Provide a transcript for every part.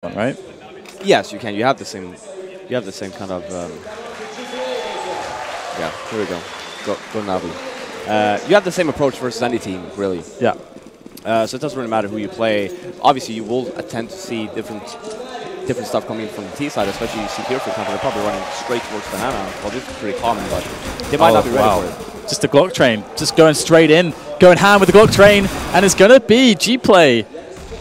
right? Yes, you can. You have the same. You have the same kind of. Yeah, here we go. Go Navi. You have the same approach versus any team, really. Yeah. So it doesn't really matter who you play. Obviously, you will tend to see different stuff coming from the T side, especially you see here, for example, they're probably running straight towards banana. Well, this is pretty common, but they might not be ready for it. Just the Glock train, just going straight in, going ham with the Glock train, and it's going to be Gplay.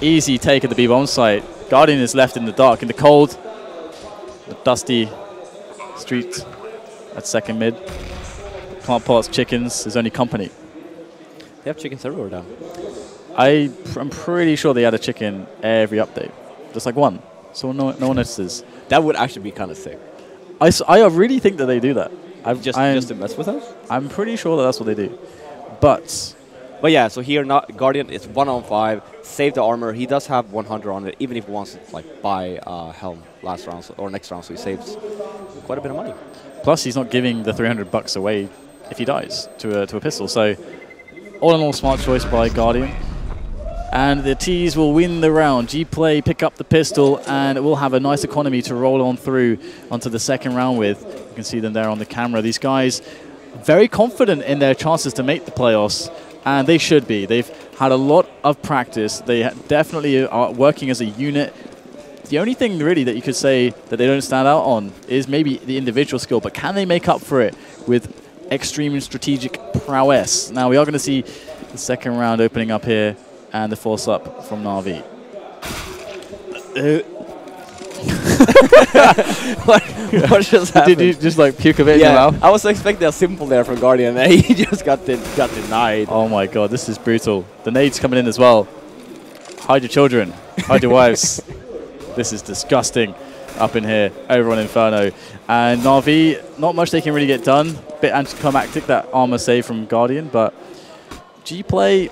Easy take at the B-bomb site. Guardian is left in the dark, in the cold, the dusty street at second mid. Plant Pot's chickens, his only company. They have chickens everywhere now. I'm pretty sure they add a chicken every update, just like one, so no one notices. That would actually be kind of sick. I really think that they do that. Just to mess with us? I'm pretty sure that that's what they do. But yeah, so here, Guardian is 1-on-5. Save the armor. He does have 100 on it, even if he wants to like buy Helm last round or next round, so he saves quite a bit of money. Plus, he's not giving the $300 away if he dies to a pistol. So, all in all, smart choice by Guardian. And the T's will win the round. Gplay pick up the pistol, and it will have a nice economy to roll on through onto the second round with. You can see them there on the camera. These guys very confident in their chances to make the playoffs, and they should be. They've had a lot of practice. They definitely are working as a unit. The only thing really that you could say that they don't stand out on is maybe the individual skill, but can they make up for it with extreme strategic prowess? Now we are going to see the second round opening up here, and the force up from Na'Vi. what just happened? Did you just like puke a bit in your mouth? I was expecting a simple there from Guardian, and he just got denied. Oh my god, this is brutal. The nades coming in as well. Hide your children. Hide your wives. This is disgusting up in here over on Inferno. And Na'Vi, not much they can really get done. Bit anticlimactic, that armor save from Guardian, but Gplay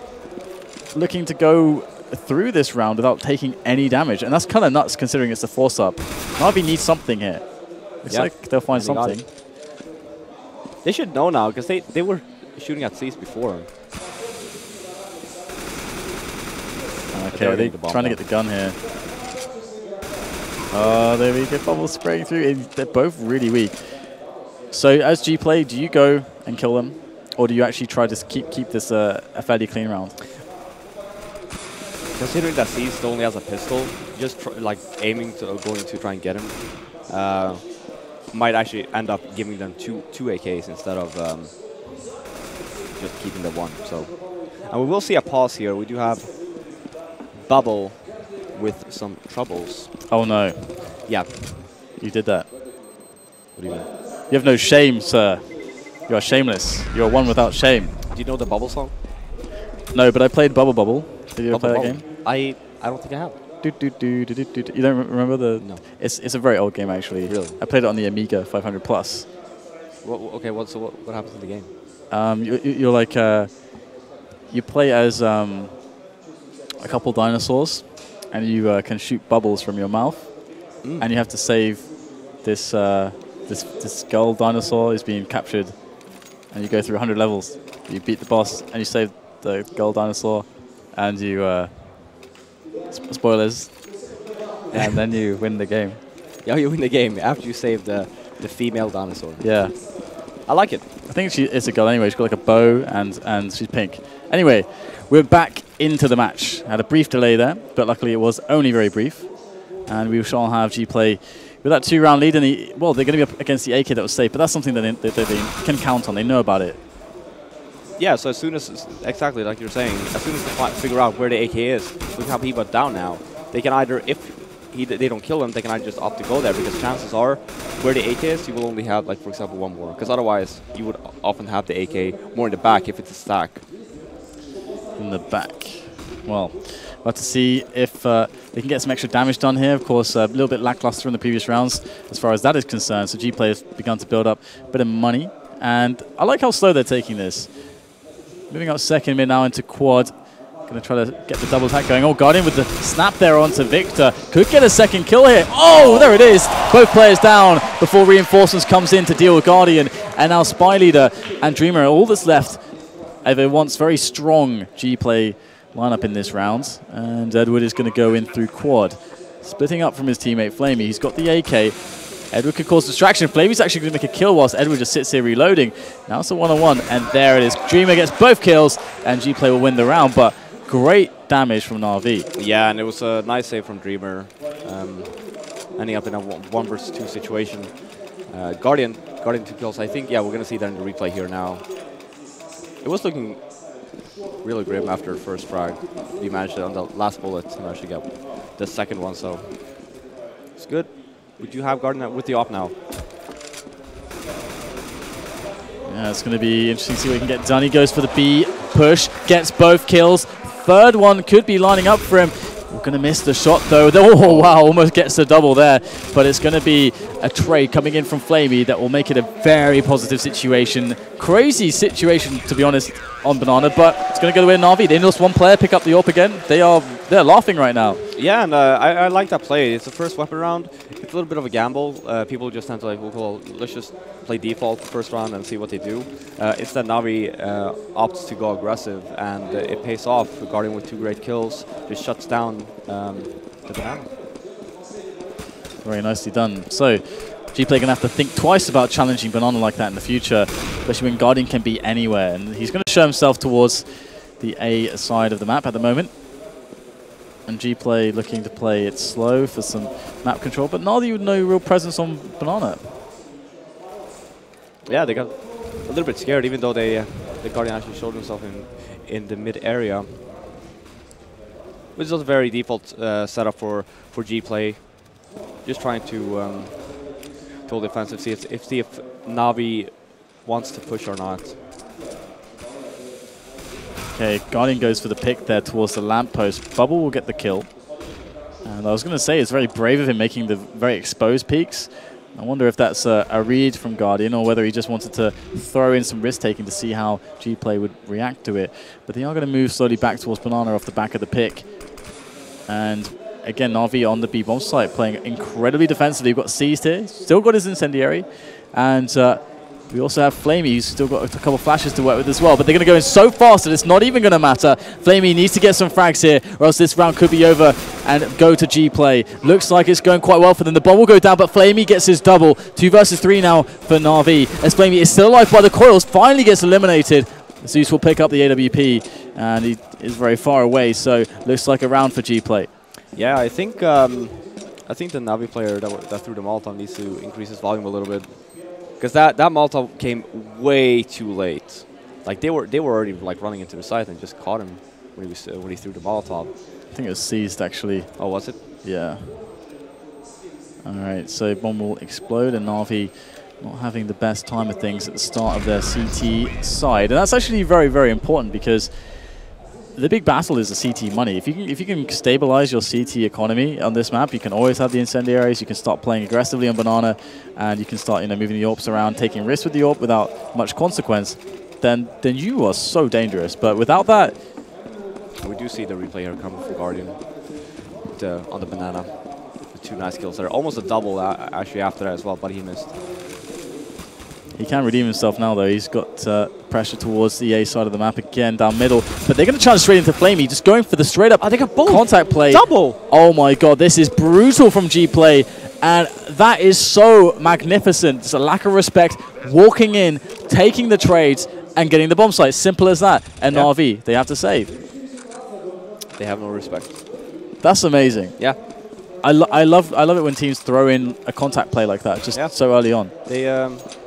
looking to go through this round without taking any damage, and that's kind of nuts considering it's a force up. Na'Vi needs something here. Looks like they'll find something. They should know now, because they were shooting at C's before. Okay, they're trying to get the gun here. Oh, there we go, bubble spraying through. They're both really weak. So as Gplay, do you go and kill them, or do you actually try to keep this a fairly clean round? Considering that C still only has a pistol, just like aiming to going to try and get him might actually end up giving them two AKs instead of just keeping the one. So, and we will see a pause here. We do have Bubble with some troubles. Oh no! Yeah, you did that. What do you mean? You have no shame, sir. You are shameless. You are one without shame. Do you know the Bubble song? No, but I played Bubble. Did you ever play that game? I don't think I have. You don't remember the? No. It's a very old game actually. Really? I played it on the Amiga 500 Plus. Okay, what happens in the game? You're like you play as a couple dinosaurs, and you can shoot bubbles from your mouth, and you have to save this this skull dinosaur is being captured, and you go through 100 levels. You beat the boss, and you save the gold dinosaur, and you spoilers, and then you win the game. Yeah, you win the game after you save the female dinosaur. Yeah, I like it. I think it's a girl anyway. She's got like a bow and she's pink. Anyway, we're back into the match. Had a brief delay there, but luckily it was only very brief, and we shall have Gplay with that 2-round lead. And they're going to be up against the AK that was safe, but that's something that they can count on. They know about it. Yeah, so as soon as, exactly like you're saying, as soon as they figure out where the AK is, look how people are down now, they can either, if they don't kill him, they can either just opt to go there, because chances are, where the AK is, you will only have, like, for example, one more. Because otherwise, you would often have the AK more in the back if it's a stack. In the back. Well, we'll have to see if they can get some extra damage done here. Of course, a little bit lackluster in the previous rounds as far as that is concerned. So Gplay has begun to build up a bit of money. And I like how slow they're taking this. Moving up second mid now into quad. Going to try to get the double attack going. Oh, Guardian with the snap there onto Victor. Could get a second kill here. Oh, there it is. Both players down before reinforcements comes in to deal with Guardian. And now Spy Leader and Dreamer, all that's left of a once very strong Gplay lineup in this round. And Edward is going to go in through quad. splitting up from his teammate Flamey. He's got the AK. Edward could cause distraction. Flamey's actually going to make a kill whilst Edward just sits here reloading. Now it's a one-on-one, and there it is. Dreamer gets both kills, and Gplay will win the round, but great damage from Na'Vi. Yeah, and it was a nice save from Dreamer, ending up in a 1 versus 2 situation. Guardian 2 kills. I think, yeah, we're going to see that in the replay here now. It was looking really grim after the first frag. He managed it on the last bullet to actually get the second one, so it's good. We do have Guardian with the op now. Yeah, it's going to be interesting to see what he can get done. He goes for the B push, gets both kills. Third one could be lining up for him. We're going to miss the shot, though. Oh, wow, almost gets the double there. But it's going to be a trade coming in from Flamey that will make it a very positive situation. Crazy situation, to be honest, on Banana, but it's going to go the way of Na'Vi. They lost one player, pick up the AWP again. They're laughing right now. Yeah, and I like that play. It's the first weapon round. It's a little bit of a gamble. People just tend to like, well, let's just play default first round and see what they do. Instead, Na'Vi opts to go aggressive, and it pays off. Guardian with 2 great kills just shuts down the Banana. Very nicely done. So, Gplay going to have to think twice about challenging Banana like that in the future, especially when Guardian can be anywhere. And he's going to show himself towards the A side of the map at the moment. And Gplay looking to play it slow for some map control, but Na'Vi with no real presence on Banana. Yeah, they got a little bit scared, even though the Guardian actually showed himself in the mid area. Which is a very default setup for Gplay. Just trying to hold defensive, see if Na'Vi wants to push or not. Okay, Guardian goes for the pick there towards the lamppost. Bubble will get the kill. And I was going to say, it's very brave of him making the very exposed peaks. I wonder if that's a read from Guardian or whether he just wanted to throw in some risk-taking to see how Gplay would react to it. But they are going to move slowly back towards Banana off the back of the pick. And again, Na'Vi on the B-bomb site playing incredibly defensively. We've got Seized here, still got his incendiary. And we also have Flamey, who's still got a couple flashes to work with as well. But they're going to go in so fast that it's not even going to matter. Flamey needs to get some frags here, or else this round could be over and go to Gplay. Looks like it's going quite well for them. The bomb will go down, but Flamey gets his double. 2 versus 3 now for Na'Vi. As Flamey is still alive by the coils, finally gets eliminated. Zeus will pick up the AWP, and he is very far away, so looks like a round for Gplay. Yeah, I think the Na'Vi player that threw the Molotov needs to increase his volume a little bit. Because that Molotov came way too late. Like they were already like running into the site and just caught him when he threw the Molotov. I think it was Seized actually. Oh, was it? Yeah. All right, so bomb will explode, and Na'Vi not having the best time of things at the start of their CT side, and that's actually very, very important because the big battle is the CT money. If you can stabilize your CT economy on this map, you can always have the incendiaries. You can start playing aggressively on Banana, and you can start moving the AWPs around, taking risks with the AWP without much consequence. Then you are so dangerous. But without that, we do see the replay here coming from Guardian on the Banana. The 2 nice kills there, almost a double actually after that as well, but he missed. He can redeem himself now, though. He's got pressure towards the A side of the map again, down middle. But they're going to charge straight into Flamey, just going for the straight-up contact play. Double! Oh, my God. This is brutal from Gplay. And that is so magnificent. It's a lack of respect. Walking in, taking the trades, and getting the bomb site. Simple as that. And yep. Na'Vi, they have to save. They have no respect. That's amazing. Yeah. I love it when teams throw in a contact play like that, just so early on. They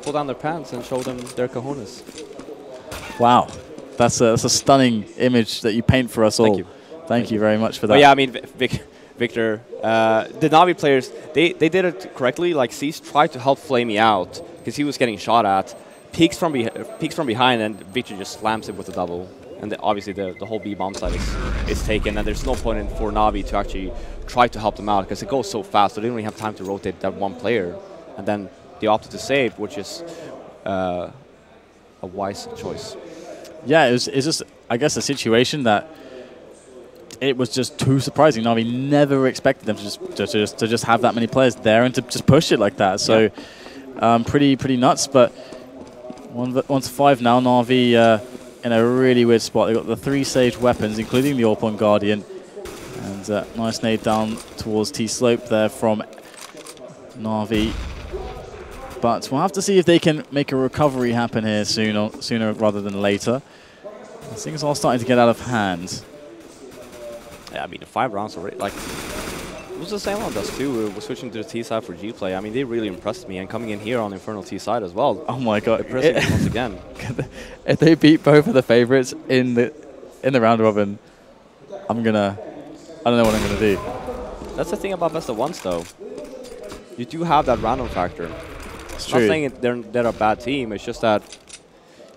pull down their pants and show them their cojones. Wow, that's a stunning image that you paint for us all. Thank you very much for that. But yeah, I mean, Victor, the Na'Vi players, they did it correctly. Like, Cease tried to help Flamey out because he was getting shot at. Peeks from behind, and Victor just slams him with a double. And obviously the whole B bomb side is taken, and there's no point for Na'Vi to actually try to help them out because it goes so fast, so they don't even have time to rotate that one player. And then they opted to save, which is a wise choice. Yeah, it's just, I guess, a situation that it was just too surprising. Na'Vi never expected them to just have that many players there and to just push it like that. So pretty nuts. But 1 to 5 now, Na'Vi in a really weird spot. They've got the 3 Sage weapons, including the AWP on Guardian. And And nice nade down towards T-Slope there from Na'Vi. But we'll have to see if they can make a recovery happen here sooner rather than later. Things are starting to get out of hand. Yeah, I mean, the 5 rounds already, like, it was the same on us too. We're switching to the T side for Gplay. I mean, they really impressed me, and coming in here on Infernal T side as well. Oh my god. Impressing me once again. If they beat both of the favorites in the round robin, I don't know what I'm gonna do. That's the thing about best of ones though. You do have that random factor. It's I'm true. not saying they're a bad team, it's just that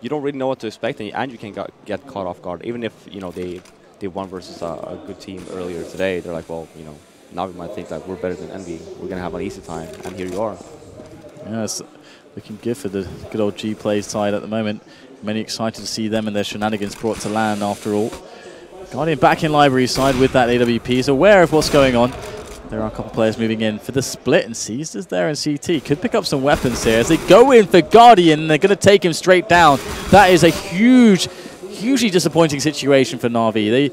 you don't really know what to expect, and you can get caught off guard. Even if, you know, they won versus a good team earlier today, they're like, well, you know, now we might think that we're better than Envy. We're going to have an easy time, and here you are. Yeah, it's looking good for the good old Gplay side at the moment. Many excited to see them and their shenanigans brought to land after all. Guardian back in library side with that AWP. Is aware of what's going on. There are a couple players moving in for the split, and Seized is there in CT. Could pick up some weapons here as they go in for Guardian, and they're going to take him straight down. That is a hugely disappointing situation for Na'Vi.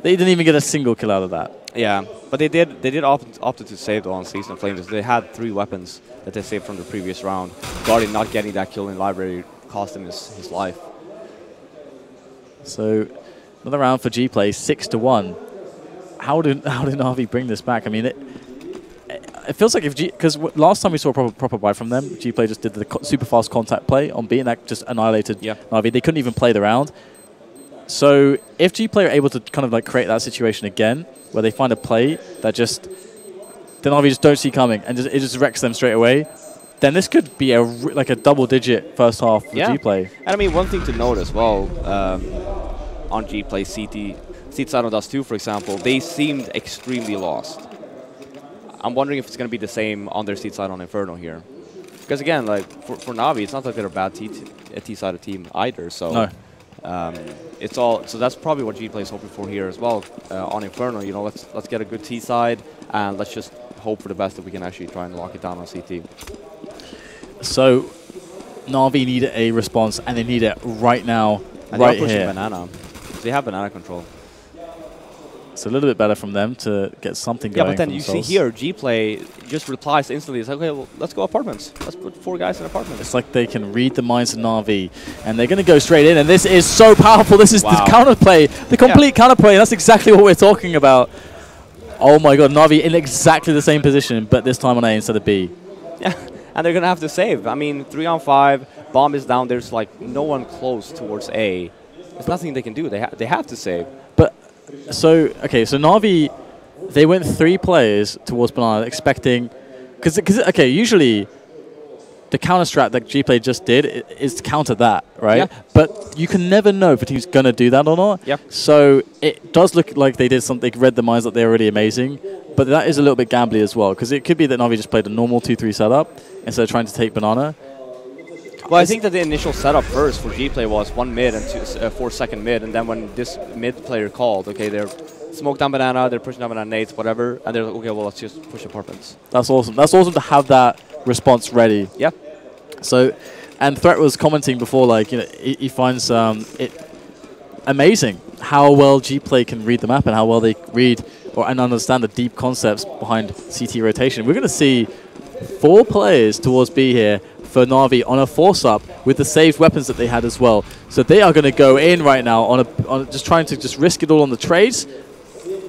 They didn't even get a single kill out of that. Yeah, but they did opt to save though on Season Flames. They had 3 weapons that they saved from the previous round. Guardian not getting that kill in library cost him his life. So another round for Gplay, 6-1. How did Na'Vi bring this back? I mean, it feels like because last time we saw a proper buy from them, Gplay just did the super fast contact play on B, and that just annihilated Na'Vi. They couldn't even play the round. So if Gplay are able to kind of like create that situation again, where they find a play that the Na'Vi just don't see coming, and it just wrecks them straight away, then this could be like a double-digit first half for Gplay. And I mean, one thing to note as well, on Gplay, CT side on Dust 2, for example, they seemed extremely lost. I'm wondering if it's going to be the same on their seat side on Inferno here. Because again, like for Na'Vi, it's not like they're a bad T-sided team either. So no. So that's probably what Gplay is hoping for here as well on Inferno. You know, let's get a good T side, and let's just hope for the best that we can actually try and lock it down on CT. So Na'Vi need a response, and they need it right now, and right they're pushing here. Banana. They have banana control. It's a little bit better from them to get something going. Yeah, but then you see here, Gplay just replies instantly. It's like, okay, well, let's go apartments. Let's put 4 guys in apartments. It's like they can read the minds of Na'Vi, and they're going to go straight in, and this is so powerful. This is the counterplay, the complete counterplay, and that's exactly what we're talking about. Oh my god, Na'Vi in exactly the same position, but this time on A instead of B. Yeah, and they're going to have to save. I mean, 3 on 5, bomb is down. There's like no one close towards A. There's nothing they can do. They have to save. But so Na'Vi, they went 3 players towards Banana, expecting because okay, usually the counter strat that Gplay just did is to counter that, right? Yeah. But you can never know if a team's gonna do that or not. Yeah. So it does look like they did something. They read the minds that they're already amazing, but that is a little bit gambly as well, because it could be that Na'Vi just played a normal 2-3 setup instead of trying to take Banana. Well, I think that the initial setup first for Gplay was 1 mid and 4 second mid, and then when this mid player called, okay, they're smoke down Banana, they're pushing down Banana nades, whatever, and they're like, okay, well, let's just push apartments. That's awesome. That's awesome to have that response ready. Yeah. So, and Threat was commenting before, like, you know, he finds it amazing how well Gplay can read the map and how well they read and understand the deep concepts behind CT rotation. We're going to see 4 players towards B here for Na'Vi on a force-up with the saved weapons that they had as well. So they are going to go in right now on just trying to just risk it all on the trades.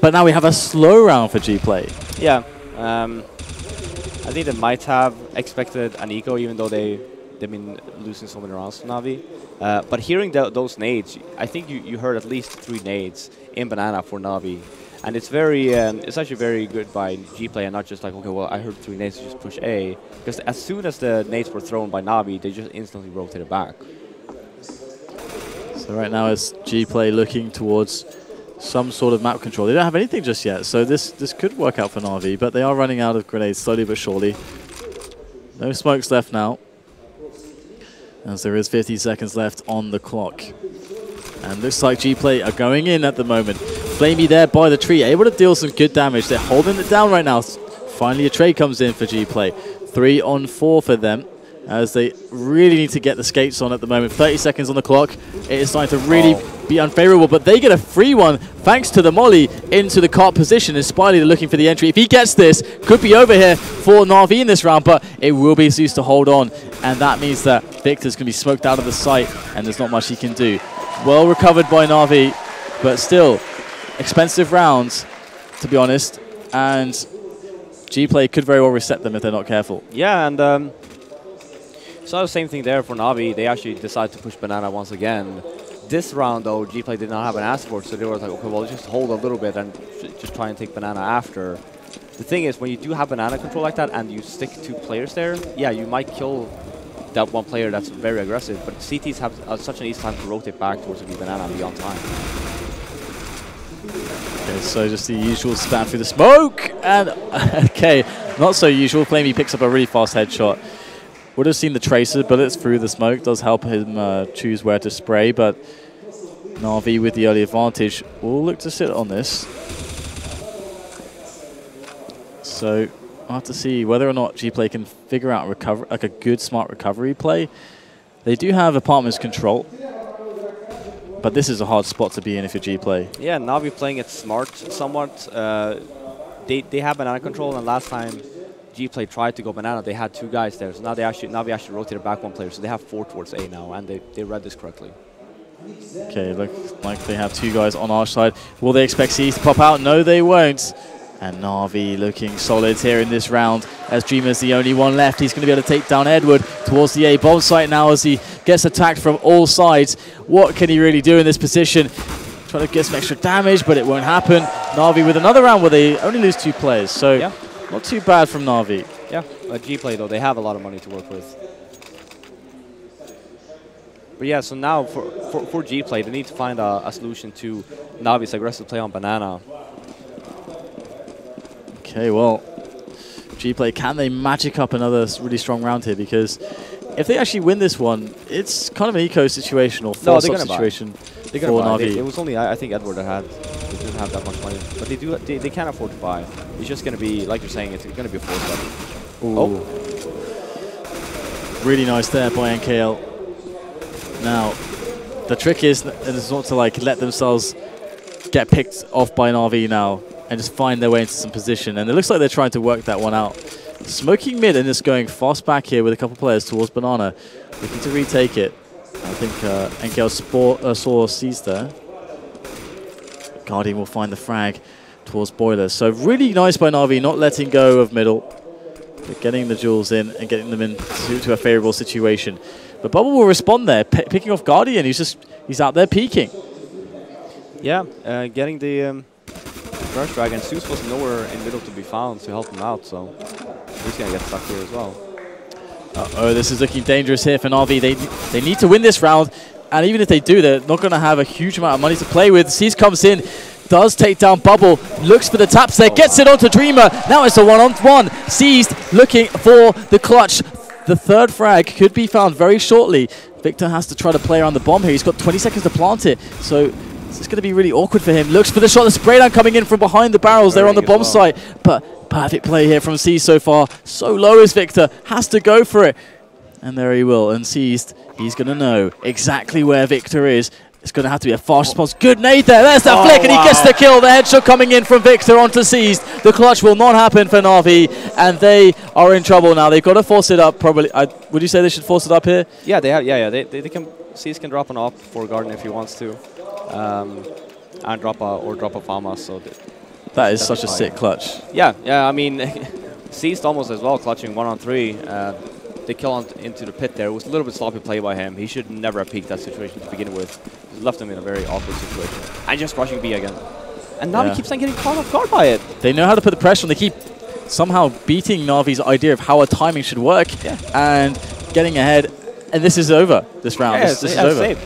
But now we have a slow round for Gplay. Yeah. I think they might have expected an eco, even though they've been losing so many rounds to Na'Vi. But hearing those nades, I think you heard at least 3 nades in Banana for Na'Vi. And it's it's actually very good by Gplay, and not just like, okay, well, I heard 3 nades, just push A. Because as soon as the nades were thrown by Na'Vi, they just instantly rotated back. So right now it's Gplay looking towards some sort of map control. They don't have anything just yet, so this could work out for Na'Vi, but they are running out of grenades slowly but surely. No smokes left now, as there is 50 seconds left on the clock. And looks like Gplay are going in at the moment. Flamey there by the tree, able to deal some good damage. They're holding it down right now. Finally a trade comes in for Gplay. 3 on 4 for them. as they really need to get the skates on at the moment. 30 seconds on the clock. It is starting to really be unfavorable, but they get a free one thanks to the molly into the cart position. And Spiley looking for the entry. If he gets this, could be over here for Na'Vi in this round, but it will be Zeus to hold on. And that means that Victor's going to be smoked out of the sight, and there's not much he can do. Well recovered by Na'Vi, but still expensive rounds, to be honest. And Gplay could very well reset them if they're not careful. Yeah, and so the same thing there for Na'Vi. They actually decided to push banana once again. This round, though, Gplay did not have an ask for it, so they were like, okay, well, just hold a little bit and just try and take banana after. The thing is, when you do have banana control like that and you stick 2 players there, yeah, you might kill that one player that's very aggressive, but CTs have such an easy time to rotate back towards the banana and be on time. Okay, so just the usual spam through the smoke, and okay, not so usual. Flamey picks up a really fast headshot. Would have seen the tracer bullets through the smoke. Does help him choose where to spray, but Na'Vi with the early advantage will look to sit on this. So I'll have to see whether or not Gplay can figure out like a good, smart recovery play. They do have apartments control, but this is a hard spot to be in if you're Gplay. Yeah, Na'Vi playing it smart somewhat. They have banana control, and last time Gplay tried to go banana, they had 2 guys there. So now Na'Vi actually rotated back 1 player, so they have 4 towards A now, and they read this correctly. Okay, looks like they have 2 guys on our side. Will they expect C's to pop out? No, they won't. And Na'Vi looking solid here in this round, as Dreamer's the only one left. He's going to be able to take down Edward towards the A bomb site now as he gets attacked from all sides. What can he really do in this position? Trying to get some extra damage, but it won't happen. Na'Vi with another round where they only lose 2 players, so yeah, not too bad from Na'Vi. Yeah, Gplay, though, they have a lot of money to work with. But yeah, so now for Gplay, they need to find a solution to Na'Vi's aggressive play on banana. Okay, well, Gplay, can they magic up another really strong round here? Because if they actually win this one, it's kind of an eco situation or force-up situation for Na'Vi. It was only, I think, Edward that didn't have that much money. But they can afford to buy. It's just going to be, like you're saying, it's going to be a force-up. Oh. Really nice there by NKL. Now, the trick is not to like let themselves get picked off by Na'Vi now and just find their way into some position. And it looks like they're trying to work that one out. Smoking mid and just going fast back here with a couple players towards banana. Looking to retake it. I think NKL saw C's there. Guardian will find the frag towards Boiler. So really nice by Na'Vi, not letting go of middle, but getting the jewels in and getting them into a favorable situation. But Bubble will respond there, picking off Guardian. He's out there peeking. Yeah, getting the Rush Dragon. Zeus was nowhere in middle to be found to help him out, so he's going to get stuck here as well. Uh-oh, this is looking dangerous here for Na'Vi. They need to win this round, and even if they do, they're not going to have a huge amount of money to play with. C's comes in, does take down Bubble, looks for the taps there, gets it onto Dreamer. Now it's a one-on-one. Seized, looking for the clutch. The 3rd frag could be found very shortly. Victor has to try to play around the bomb here. He's got 20 seconds to plant it, so it's going to be really awkward for him. Looks for the shot, the spray down coming in from behind the barrels there on the bomb site. But perfect play here from C so far. So low is Victor, has to go for it. And there he will, and Seized, he's going to know exactly where Victor is. It's going to have to be a fast response. Good nade there. There's that flick, and he gets the kill. The headshot coming in from Victor onto Seized. The clutch will not happen for Na'Vi, and they are in trouble now. They've got to force it up, probably. Would you say they should force it up here? Yeah, they have. Yeah. They can. Seized can drop an op for Garden if he wants to, and drop a Fama. So that is such a sick clutch. Yeah. I mean, Seized almost as well, clutching 1-on-3. They kill into the pit there. It was a little bit sloppy play by him. He should never have peeked that situation to begin with. It left him in a very awkward situation. And just rushing B again. And Na'Vi keeps on getting caught off guard by it. They know how to put the pressure on. They keep somehow beating Na'Vi's idea of how a timing should work and getting ahead. And this is over, this round. Yeah, this is over.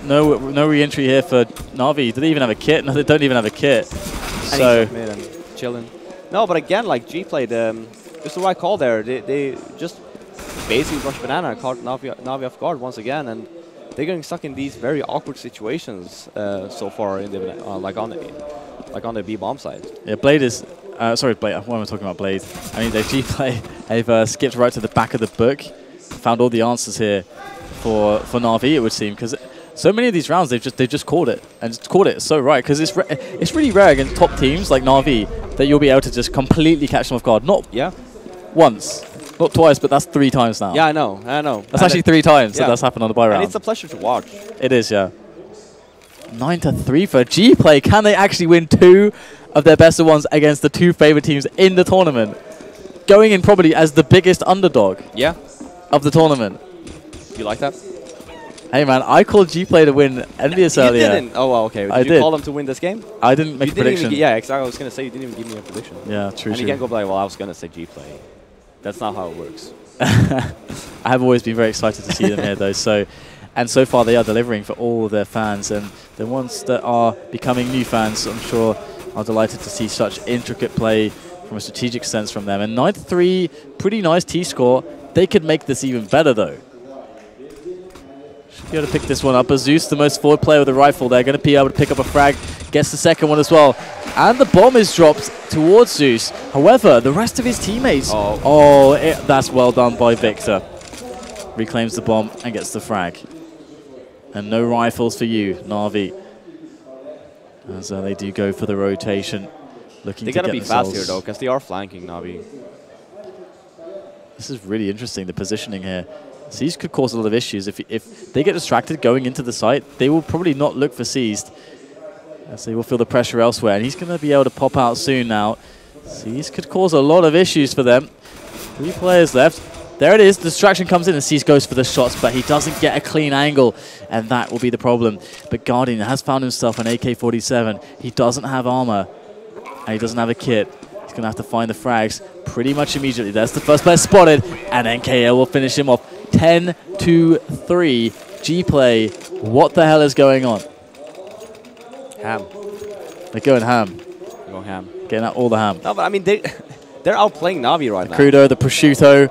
No re-entry here for Na'Vi. Do they even have a kit? No, they don't even have a kit. So mid and chilling. No, but again, like Gplay, it's the right call there. They just basically rush banana and caught Na'Vi off guard once again, and they're getting stuck in these very awkward situations so far in the like on the B bomb side. Yeah, Blade is sorry, Blade. Why am I talking about Blade? I mean, Gplay have skipped right to the back of the book found all the answers here for Na'Vi, it would seem, because so many of these rounds they've just caught it, and just caught it so right, because it's really rare against top teams like Na'Vi that you'll be able to just completely catch them off guard. Not once, not twice, but that's 3 times now. Yeah, I know. That's actually 3 times that that's happened on the buy round. And it's a pleasure to watch. It is, yeah. 9-3 for Gplay. Can they actually win 2 of their best of ones against the 2 favorite teams in the tournament? Going in probably as the biggest underdog of the tournament. You like that? Hey man, I called Gplay to win Envious earlier. You didn't? Oh, well, okay. Did you call them to win this game? I didn't make a prediction. Yeah, exactly. I was going to say you didn't even give me a prediction. Yeah, true. And you can't go like, well, I was going to say Gplay. That's not how it works. I have always been very excited to see them here, though. And so far, they are delivering for all of their fans. And the ones that are becoming new fans, I'm sure, are delighted to see such intricate play from a strategic sense from them. And 9-3, pretty nice T-score. They could make this even better, though. Should be able to pick this one up. Azeus, the most forward player with a rifle, they're going to be able to pick up a frag. Gets the second one as well. And the bomb is dropped towards Zeus. However, the rest of his teammates... that's well done by Victor. Reclaims the bomb and gets the frag. And no rifles for you, Na'Vi. As they do go for the rotation. Looking they to got to be fast themselves. here, though, because they are flanking Na'Vi. This is really interesting, the positioning here. Seized could cause a lot of issues. If they get distracted going into the site, they will probably not look for Seized, as they will feel the pressure elsewhere. And he's going to be able to pop out soon now. Seized could cause a lot of issues for them. 3 players left. There it is. The distraction comes in and Seized goes for the shots, but he doesn't get a clean angle, and that will be the problem. But Guardian has found himself an AK-47. He doesn't have armor, and he doesn't have a kit. He's going to have to find the frags pretty much immediately. That's the first player spotted, and NKL will finish him off. 10-3. Gplay, what the hell is going on? Ham. They're going ham. They're going ham. Getting out all the ham. No, but I mean, they're outplaying Na'Vi right now. The crudo, the prosciutto,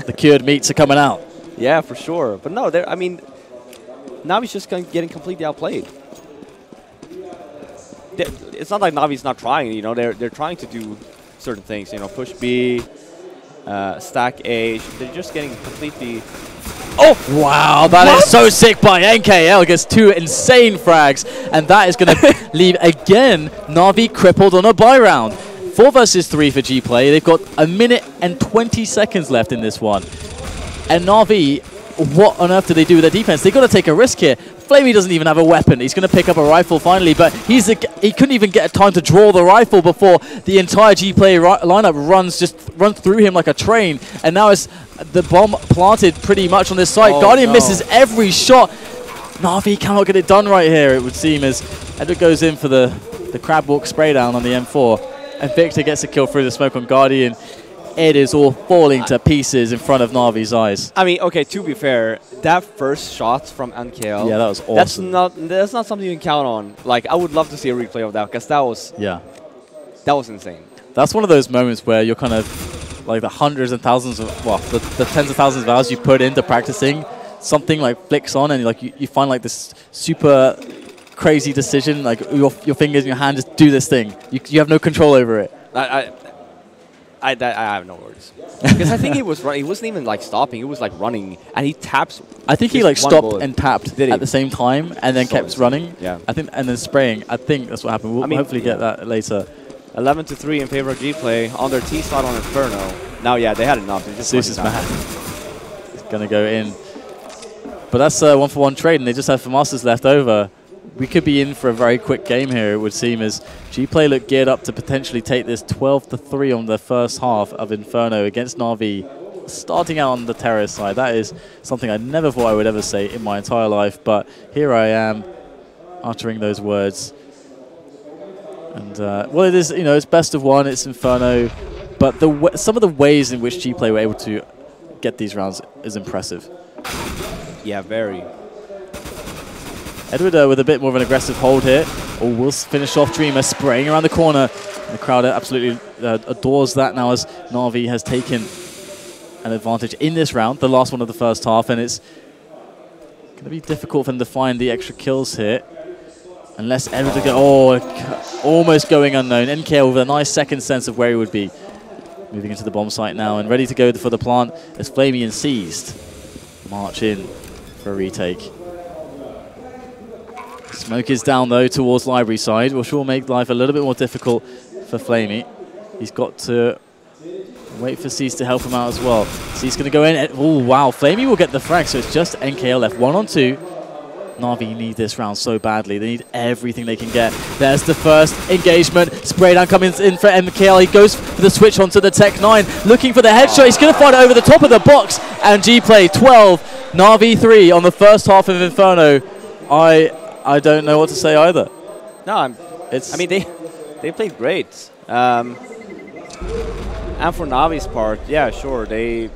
the cured meats are coming out. Yeah, for sure. But no, I mean, Na'Vi's just getting completely outplayed. It's not like Na'Vi's not trying, you know. They're trying to do certain things, you know, push B, stack A. They're just getting completely... Oh, wow, that is so sick by NKL. Gets 2 insane frags, and that is going to leave, again, Na'Vi crippled on a buy round. 4 versus 3 for Gplay. They've got 1 minute and 20 seconds left in this one. And Na'Vi, what on earth do they do with their defense? They've got to take a risk here. Flamey doesn't even have a weapon. He's going to pick up a rifle finally, but he couldn't even get time to draw the rifle before the entire Gplay lineup runs through him like a train. And now it's the bomb planted pretty much on this site. Guardian misses every shot. Na'Vi cannot get it done right here, it would seem, as Edward goes in for the crab walk spray down on the M4. And Victor gets a kill through the smoke on Guardian. It is all falling to pieces in front of Na'Vi's eyes. I mean, okay, to be fair, that first shot from NKL, yeah, that was awesome. That's not something you can count on. Like, I would love to see a replay of that, because that was insane. That's one of those moments where you're kind of like the hundreds and thousands of, well, the tens of thousands of hours you put into practicing, something like flicks on, and like you find like this super crazy decision, like your fingers in your hand just do this thing. You have no control over it. I have no words. Because I think he was running. He wasn't even like stopping. He was like running, and he taps. I think he like stopped and tapped at the same time, and then kept running. Yeah. I think, and then spraying. I think that's what happened. We'll hopefully get that later. 11-3 in favor of Gplay on their T side on Inferno. Now, yeah, they had enough. Zeus is mad. He's gonna go in, but that's a 1-for-1 trade, and they just have FAMASAs left over. We could be in for a very quick game here, it would seem, as Gplay look geared up to potentially take this 12-3 on the first half of Inferno against Na'Vi, starting out on the terrorist side. That is something I never thought I would ever say in my entire life, but here I am uttering those words. And, well, it is, you know, it's best of 1, it's Inferno, but some of the ways in which Gplay were able to get these rounds is impressive. Yeah, very. Edward with a bit more of an aggressive hold here. Oh, will finish off Dreamer, spraying around the corner. The crowd absolutely adores that now, as Na'Vi has taken an advantage in this round, the last one of the first half, and it's going to be difficult for them to find the extra kills here. Unless Edward almost going unknown. NKL with a nice second sense of where he would be. Moving into the bomb site now and ready to go for the plant as Flamey and Seized march in for a retake. Smoke is down though towards library side, which will make life a little bit more difficult for Flamey. He's got to wait for Seized to help him out as well. Seized going to go in. Oh wow, Flamey will get the frag, so it's just NKL left. 1 on 2. Na'Vi need this round so badly. They need everything they can get. There's the first engagement. Spraydown coming in for MKL. He goes for the switch onto the Tech 9. Looking for the headshot. He's going to find it over the top of the box. And Gplay 12, Na'Vi 3 on the first half of Inferno. I don't know what to say either. No, I mean, they played great. And for Na'Vi's part, yeah, sure, they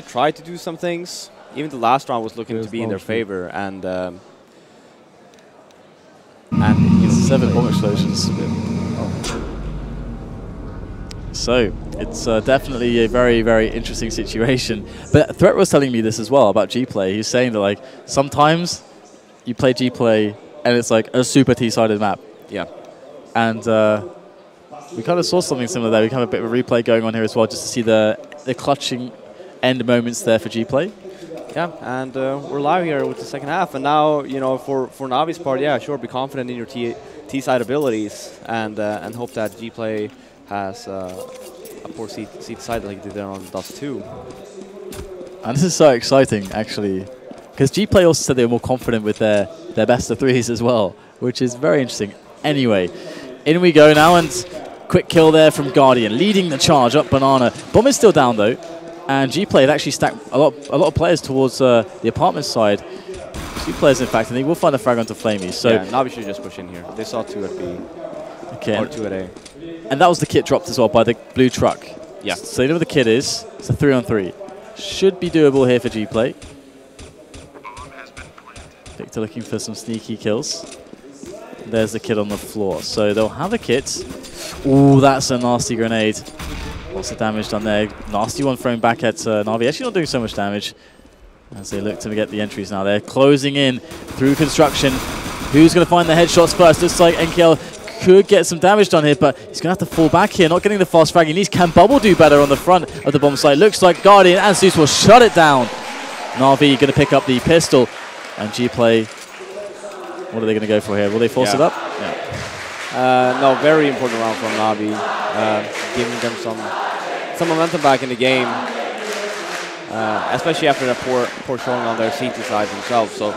tried to do some things. Even the last round was looking to be in their favor, and you know, 7 bomb explosions. So it's definitely a very, very interesting situation. But Threat was telling me this as well about Gplay. He's saying that like sometimes you play Gplay and it's like a super T-sided map. Yeah. And we kind of saw something similar there. We have a bit of a replay going on here as well, just to see the clutching end moments there for Gplay. Yeah, and we're live here with the second half, and now, you know, for Na'Vi's part, yeah, sure, be confident in your T-side abilities, and hope that Gplay has a poor seat side like they did on Dust 2. And this is so exciting, actually, because Gplay also said they were more confident with their best of threes as well, which is very interesting. Anyway, in we go now, and quick kill there from Guardian, leading the charge up Banana. Bomb is still down though. And Gplay had actually stacked a lot of players towards the apartment side. 2 players, in fact, and they will find a frag onto Flamey. So yeah, Na'Vi should just push in here. They saw 2 at B. Okay. Or 2 at A. And that was the kit dropped as well by the blue truck. Yeah. So you know what the kit is? It's a 3 on 3. Should be doable here for Gplay. Victor looking for some sneaky kills. There's the kit on the floor. So they'll have a kit. Ooh, that's a nasty grenade. Lots of damage done there. Nasty one thrown back at Na'Vi. Actually not doing so much damage as they look to get the entries now. They're closing in through construction. Who's going to find the headshots first? Looks like NKL could get some damage done here, but he's going to have to fall back here. Not getting the fast frag. He needs Can Bubble do better on the front of the bomb site. Looks like Guardian and Zeus will shut it down. Na'Vi going to pick up the pistol. And Gplay, what are they going to go for here? Will they force it up? Yeah. No, very important round from Na'Vi. Giving them some momentum back in the game, especially after that poor showing on their CT side themselves. So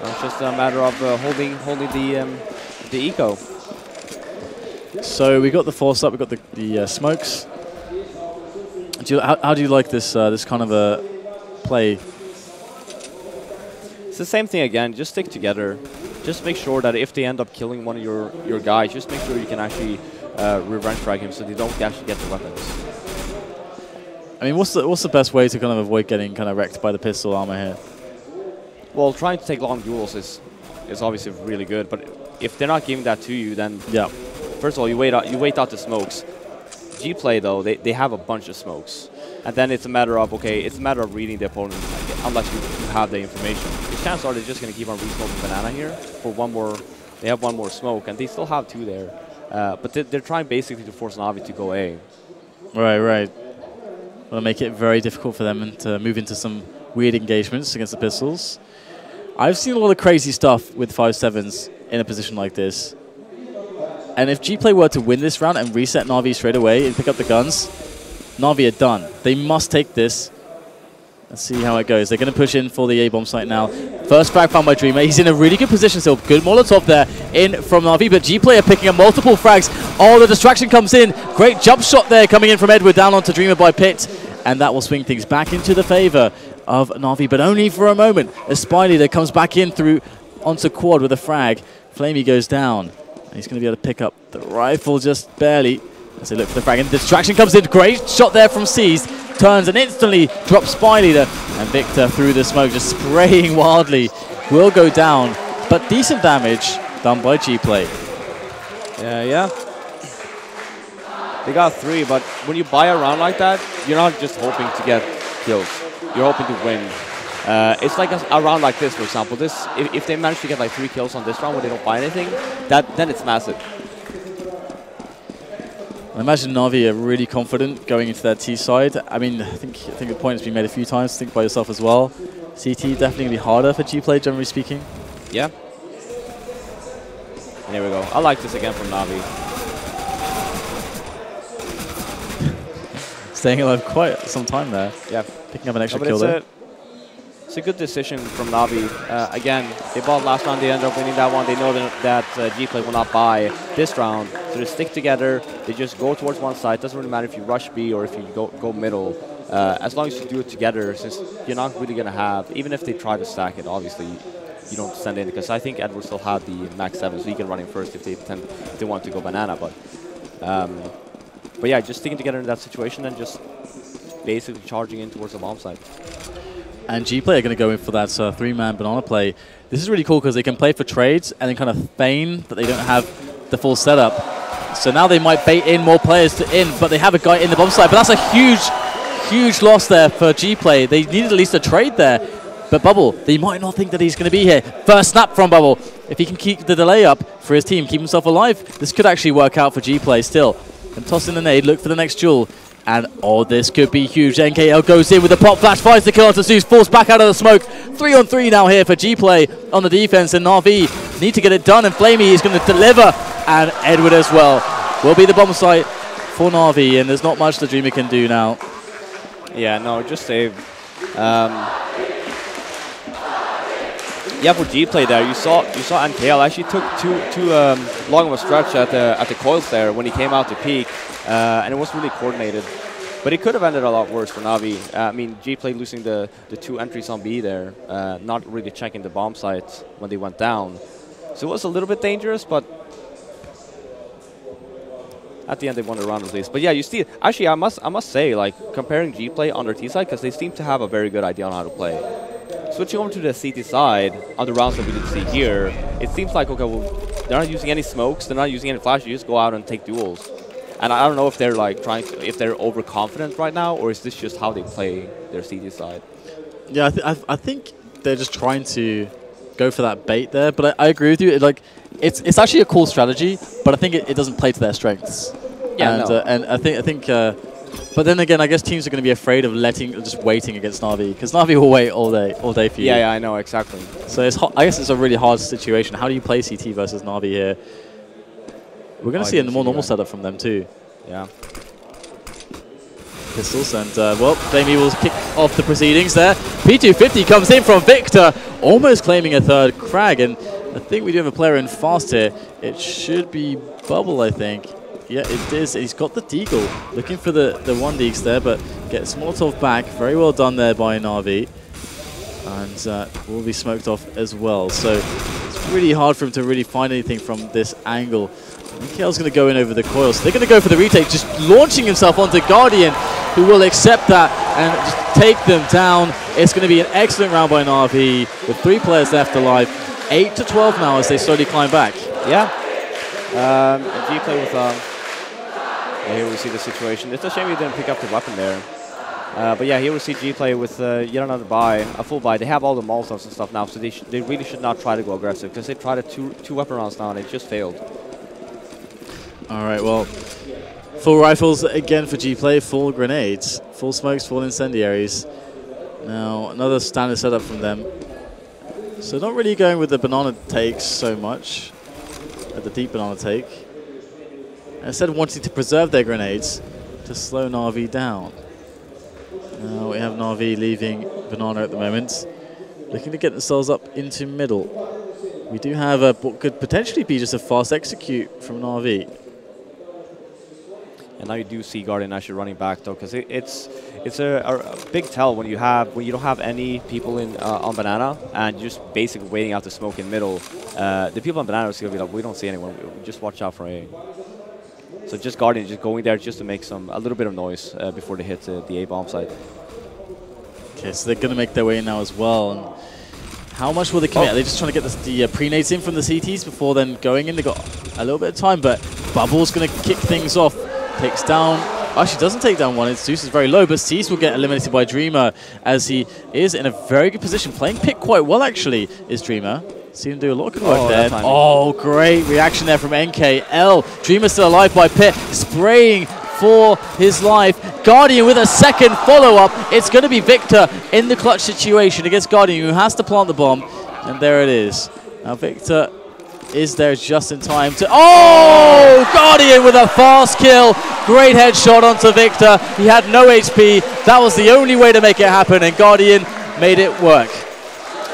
it's just a matter of holding the eco. So we got the force up, we got the smokes. How do you like this this kind of a play? It's the same thing again. Just stick together. Just make sure that if they end up killing one of your guys, just make sure you can actually revenge frag him so they don't actually get the weapons. I mean, what's the best way to kind of avoid getting kind of wrecked by the pistol armor here? Well, trying to take long duels is obviously really good, but if they're not giving that to you, then yeah. First of all, you wait out the smokes. Gplay though, they have a bunch of smokes, and then it's a matter of reading the opponent, unless you have the information. The chances are they're just going to keep on re-smoking Banana here for one more. They have one more smoke, and they still have 2 there. But they're trying basically to force Na'Vi to go A. Right. Will make it very difficult for them to move into some weird engagements against the pistols. I've seen a lot of crazy stuff with 5.7s in a position like this. And if Gplay were to win this round and reset Na'Vi straight away and pick up the guns, Na'Vi are done. They must take this. Let's see how it goes. They're going to push in for the A-bomb site now. First frag found by Dreamer. He's in a really good position still. Good Molotov there in from Na'Vi, but Gplay are picking up multiple frags. Oh, the distraction comes in. Great jump shot there coming in from Edward down onto Dreamer by Pitt. And that will swing things back into the favor of Na'Vi, but only for a moment. As Spiley there comes back in through onto quad with a frag. Flamey goes down. And he's going to be able to pick up the rifle just barely. As they look for the frag, and the distraction comes in. Great shot there from Seized. Turns and instantly drops Spiley there. And Victor through the smoke, just spraying wildly, will go down. But decent damage done by Gplay. Yeah. They got 3, but when you buy a round like that, you're not just hoping to get kills. You're hoping to win. It's like a round like this, for example. If they manage to get like 3 kills on this round where they don't buy anything, then it's massive. I imagine Na'Vi are really confident going into their T side. I mean, I think the point has been made a few times. Think by yourself as well. CT definitely going to be harder for Gplay, generally speaking. Yeah. And there we go. I like this again from Na'Vi. Staying alive quite some time there. Yeah. Picking up an extra kill there. It's a good decision from Na'Vi. Again, they bought last round, they ended up winning that one. They know that Gplay will not buy this round. So they stick together, they just go towards one side. Doesn't really matter if you rush B or if you go middle. As long as you do it together, since you're not really going to have, even if they try to stack it, obviously, you don't send in. Because I think Edward still had the max 7, so he can run in first if they want to go banana. But yeah, just sticking together in that situation and just basically charging in towards the bomb side. And Gplay are going to go in for that 3-man banana play. This is really cool because they can play for trades and then kind of feign that they don't have the full setup. So now they might bait in more players to in, but they have a guy in the bomb side. But that's a huge loss there for Gplay. They needed at least a trade there. But Bubble, they might not think that he's going to be here. First snap from Bubble. If he can keep the delay up for his team, keep himself alive, this could actually work out for Gplay still. And toss in the nade, look for the next duel. And, oh, this could be huge. NKL goes in with the pop flash, finds the kill onto Zeus, forced back out of the smoke. 3-on-3 now here for Gplay on the defense, and Na'Vi need to get it done, and Flamey is going to deliver, and Edward as well. Will be the bomb site for Na'Vi, and there's not much the Dreamer can do now. Yeah, no, just save. Yeah, for Gplay there, you saw NKL actually took too long of a stretch at the coils there when he came out to peak, and it was really coordinated. But it could have ended a lot worse for Na'Vi. I mean, Gplay losing the 2 entries on B there, not really checking the bomb sites when they went down. So it was a little bit dangerous, but at the end they won the round at least. But yeah, you see, actually I must say, like, comparing Gplay on their T side, because they seem to have a very good idea on how to play. Switching over to the CT side, on the rounds that we did see here, it seems like, okay, well, they're not using any smokes, they're not using any flash, you just go out and take duels. And I don't know if they're like if they're overconfident right now, or is this just how they play their CT side? Yeah, I think they're just trying to go for that bait there, but I agree with you. It's actually a cool strategy, but I think it doesn't play to their strengths. Yeah, and, no. And I think but then again, I guess teams are going to be afraid of just waiting against Na'Vi, because Na'Vi will wait all day for you. Yeah, I know, exactly. So I guess it's a really hard situation. How do you play CT versus Na'Vi here? We're going to see a more normal setup from them too. Yeah. Pistols, and well, Flamey will kick off the proceedings there. P250 comes in from Victor, almost claiming a third crag, and I think we do have a player in fast here. It should be Bubble, I think. Yeah, it is. He's got the Deagle, looking for the 1 Deags there, but gets Molotov back. Very well done there by Na'Vi. And will be smoked off as well. So it's really hard for him to really find anything from this angle. Mikhail's going to go in over the coils. So they're going to go for the retake, just launching himself onto Guardian, who will accept that and just take them down. It's going to be an excellent round by Na'Vi with 3 players left alive. 8-12 now as they slowly climb back. Yeah. Gplay with... yeah, here we see the situation. It's a shame he didn't pick up the weapon there. But yeah, here we see Gplay with yet another buy, a full buy. They have all the Molotovs and stuff now, so they really should not try to go aggressive, because they tried a two weapon rounds now and it just failed. All right, well, full rifles again for Gplay, full grenades, full smokes, full incendiaries. Now, another standard setup from them. So not really going with the banana takes so much, at the deep banana take. Instead wanting to preserve their grenades to slow Na'Vi down. Now we have Na'Vi leaving banana at the moment, looking to get themselves up into middle. We do have what could potentially be just a fast execute from Na'Vi. And now you do see Guardian actually running back though, because it's a big tell when you don't have any people in on banana and you're just basically waiting out the smoke in middle. The people on banana are going to be like, we don't see anyone. Just watch out for A. So just Guardian just going there just to make a little bit of noise before they hit the A bomb site. Okay, so they're going to make their way in now as well. And how much will they commit? Are they just trying to get the pre-nades in from the CTs before then going in? They've got a little bit of time, but Bubble's going to kick things off. Takes down, actually doesn't take down one. Zeus is very low, but Cease will get eliminated by Dreamer as he is in a very good position. Playing pick quite well, actually, is Dreamer. See him do a lot of good work Oh, there. that's Oh, great reaction there from NKL. Dreamer still alive by Pit, spraying for his life. Guardian with a second follow-up. It's going to be Victor in the clutch situation against Guardian, who has to plant the bomb. And there it is. Now Victor is there just in time to... Oh! Guardian with a fast kill. Great headshot onto Victor. He had no HP. That was the only way to make it happen, and Guardian made it work.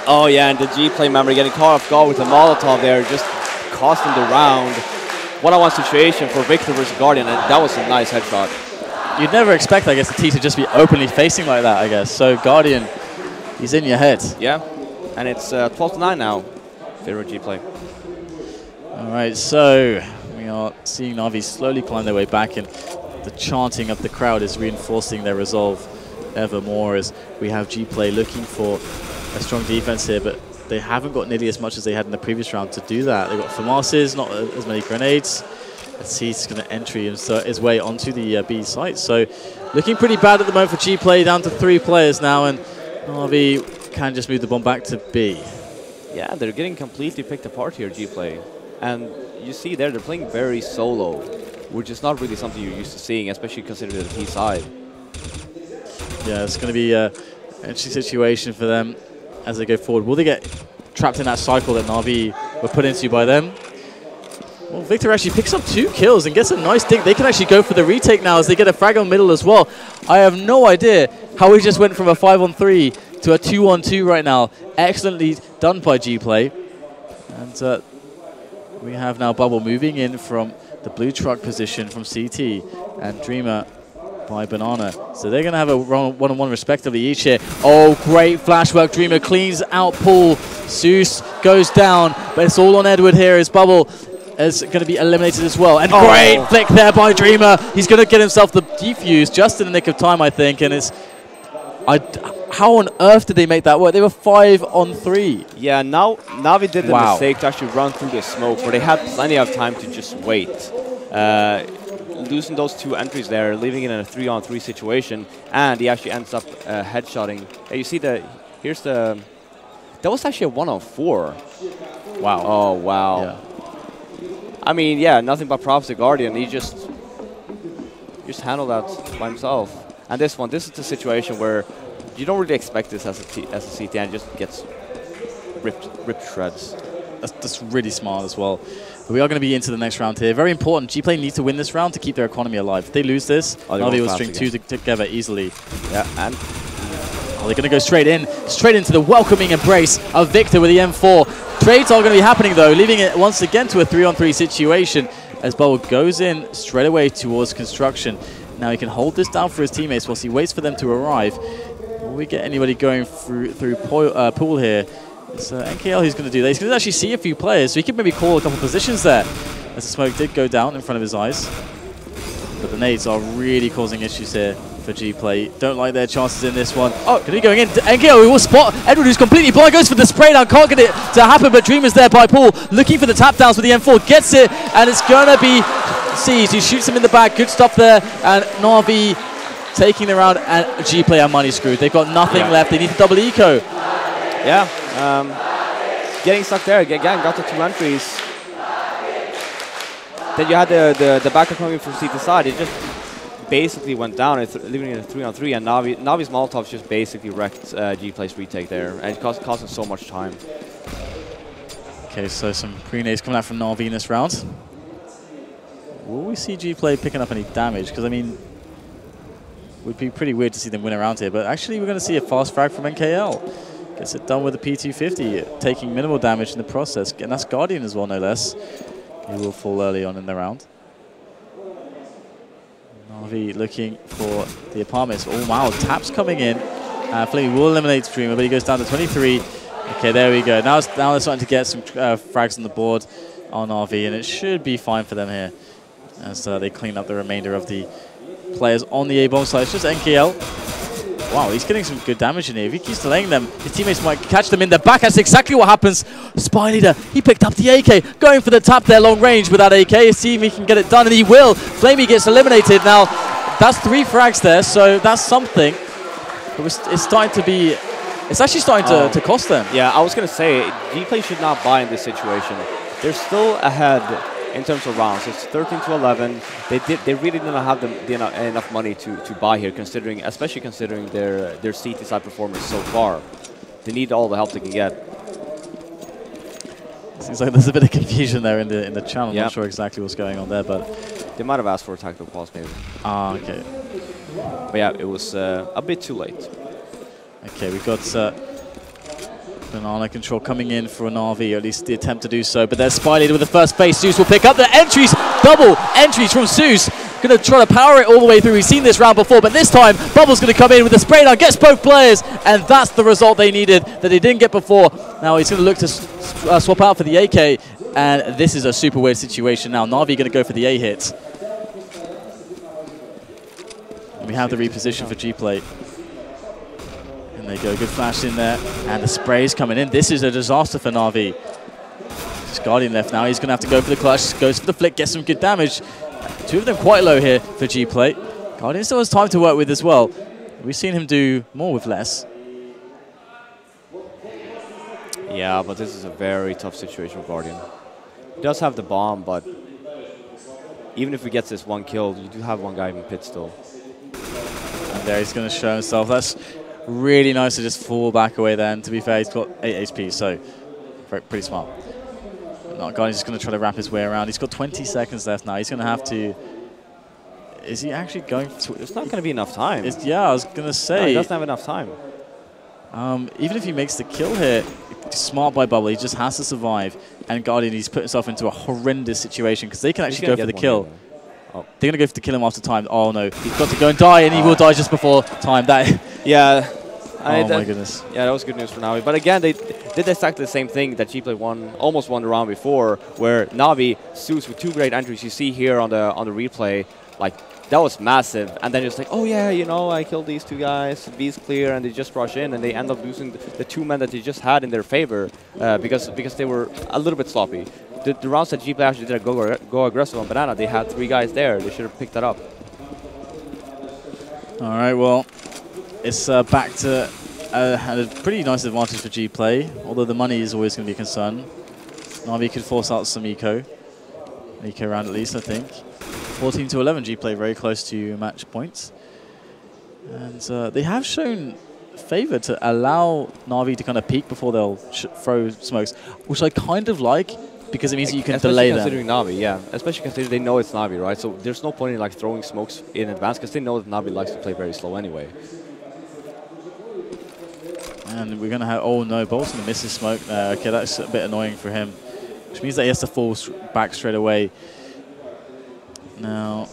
Oh yeah, and the Gplay member getting caught off guard with the Molotov there, just costing the round. One-on-one situation for Victor versus Guardian, and that was a nice headshot. You'd never expect, I guess, the T to just be openly facing like that, I guess. So Guardian, he's in your head. Yeah, and it's 12-9 now, favor Gplay. All right, so we are seeing Na'Vi slowly climb their way back, and the chanting of the crowd is reinforcing their resolve ever more as we have Gplay looking for a strong defense here, but they haven't got nearly as much as they had in the previous round to do that. They've got FAMASes, not as many grenades. Let's see, he's going to entry his way onto the B site. So looking pretty bad at the moment for Gplay, down to 3 players now, and Na'Vi can just move the bomb back to B. Yeah, they're getting completely picked apart here, Gplay. And you see there, they're playing very solo, which is not really something you're used to seeing, especially considering the P side. Yeah, it's going to be an interesting situation for them as they go forward. Will they get trapped in that cycle that Na'Vi were put into by them? Well, Victor actually picks up 2 kills and gets a nice dig. They can actually go for the retake now as they get a frag on middle as well. I have no idea how we just went from a 5-on-3 to a 2-on-2 right now. Excellently done by Gplay. And we have now Bubble moving in from the blue truck position from CT, and Dreamer by Banana. So they're going to have a one-on-one respectively each here. Oh, great flash work. Dreamer cleans out Pool. Zeus goes down, but it's all on Edward here as Bubble is going to be eliminated as well. And great flick there by Dreamer. He's going to get himself the defuse just in the nick of time, I think. And it's... how on earth did they make that work? They were 5-on-3. Yeah, now Na'Vi did the mistake to actually run through the smoke, where they had plenty of time to just wait. Losing those 2 entries there, leaving it in a 3-on-3 situation, and he actually ends up headshotting. Hey, you see here's the... That was actually a 1-on-4. Wow. Oh, wow. Yeah. I mean, yeah, nothing but props to Guardian. He just handled that by himself. And this is the situation where you don't really expect this as a CT, and just gets ripped shreds. That's really smart as well. But we are going to be into the next round here. Very important. Gplay needs to win this round to keep their economy alive. If they lose this, Na'Vi will string 2 together easily. Yeah, and they're going to go straight into the welcoming embrace of Victor with the M4. Trades are going to be happening though, leaving it once again to a 3-on-3 situation as Bubble goes in straight away towards construction. Now he can hold this down for his teammates whilst he waits for them to arrive. Will we get anybody going through Pool here? It's NKL who's going to do that. He's going to actually see a few players, so he could maybe call a couple positions there as the smoke did go down in front of his eyes. But the nades are really causing issues here for Gplay. Don't like their chances in this one. Oh, could he go in? NKL, who will spot Edward, who's completely blind, goes for the spray down, can't get it to happen, but Dreamer's there by Pool, looking for the tap downs with the M4, gets it, and it's going to be Seas, who shoots him in the back. Good stuff there, and Na'Vi taking the round, and Gplay are money screwed. They've got nothing left. They need to double eco. Yeah, getting stuck there. Again, got the 2 entries. Then you had the backup coming from CT side. It just basically went down. It's leaving it a 3-on-3, and Navi's Molotovs just basically wrecked Gplay's retake there, and it cost him so much time. Okay, so some pre-nades coming out from Na'Vi in this round. Will we see Gplay picking up any damage? Because, I mean, it would be pretty weird to see them win around here, but actually we're going to see a fast frag from NKL. Gets it done with a P250, taking minimal damage in the process, and that's Guardian as well, no less. He will fall early on in the round. Na'Vi looking for the apartments. Oh, wow, taps coming in. Flamey will eliminate Dreamer, but he goes down to 23. Okay, there we go. Now they're starting to get some frags on the board on RV, and it should be fine for them here as they clean up the remainder of the players on the A-bomb side. It's just NKL. Wow, he's getting some good damage in here. If he keeps delaying them, his teammates might catch them in the back. That's exactly what happens. Spy Leader, he picked up the AK, going for the tap there, long range with that AK. See if he can get it done, and he will. Flamey gets eliminated. Now, that's 3 frags there, so that's something. But it's starting to be It's actually starting to cost them. Yeah, I was going to say, Gplay should not buy in this situation. They're still ahead in terms of rounds. It's 13-11. They really do not have enough money to buy here, especially considering their CT side performance so far. They need all the help they can get. Seems like there's a bit of confusion there in the channel. Yep. Not sure exactly what's going on there, but they might have asked for a tactical pause maybe. Ah, okay. But yeah, it was a bit too late. Okay, we've got banana control coming in for an RV, or at least the attempt to do so. But there's Spy Leader with the first base. Zeus will pick up the entries, double entries from Zeus. Going to try to power it all the way through. We've seen this round before, but this time Bubble's going to come in with the spray down, gets both players, and that's the result they needed that they didn't get before. Now he's going to look to swap out for the AK, and this is a super weird situation now. Na'Vi going to go for the A hit. And we have the reposition for Gplay. And they go, good flash in there, and the spray's coming in. This is a disaster for Na'Vi. Just Guardian left now. He's going to have to go for the clutch, goes for the flick, gets some good damage. Two of them quite low here for Gplay. Guardian still has time to work with as well. We've seen him do more with less. Yeah, but this is a very tough situation for Guardian. He does have the bomb, but even if he gets this one kill, you do have one guy in pit still. And there he's going to show himself. That's really nice to just fall back away then. To be fair, he's got 8 HP, so pretty smart. No, Guardian's just going to try to wrap his way around. He's got 20 seconds left now. He's going to have to... Is he actually going to... It's not going to be enough time. Yeah, I was going to say... No, he doesn't have enough time. Even if he makes the kill here, smart by Bubble, he just has to survive. And Guardian, he's put himself into a horrendous situation because they can actually go for the kill. Oh. They're going to go for the kill him after time. Oh, no. He's got to go and die, and he will die just before time. That. Yeah. Oh, my goodness. Yeah, that was good news for Na'Vi. But again, they did exactly the same thing that Gplay almost won the round before, where Na'Vi, Zeus with 2 great entries. You see here on the replay, like, that was massive. And then it's like, oh, yeah, you know, I killed these 2 guys. B's clear, and they just rush in, and they end up losing the 2 men that they just had in their favor because they were a little bit sloppy. The rounds that Gplay actually did go aggressive on Banana, they had 3 guys there. They should have picked that up. All right, well, it's back to a pretty nice advantage for Gplay, although the money is always going to be a concern. Na'Vi could force out some eco round at least, I think. 14-11, Gplay very close to match points. And they have shown favor to allow Na'Vi to kind of peek before they'll throw smokes, which I kind of like, because it means that you can delay them. Especially considering Na'Vi, yeah. Especially considering they know it's Na'Vi, right? So there's no point in like throwing smokes in advance, because they know that Na'Vi likes to play very slow anyway. And we're going to have... Oh, no, Bolton misses smoke there. Okay, that's a bit annoying for him, which means that he has to fall back straight away. Now,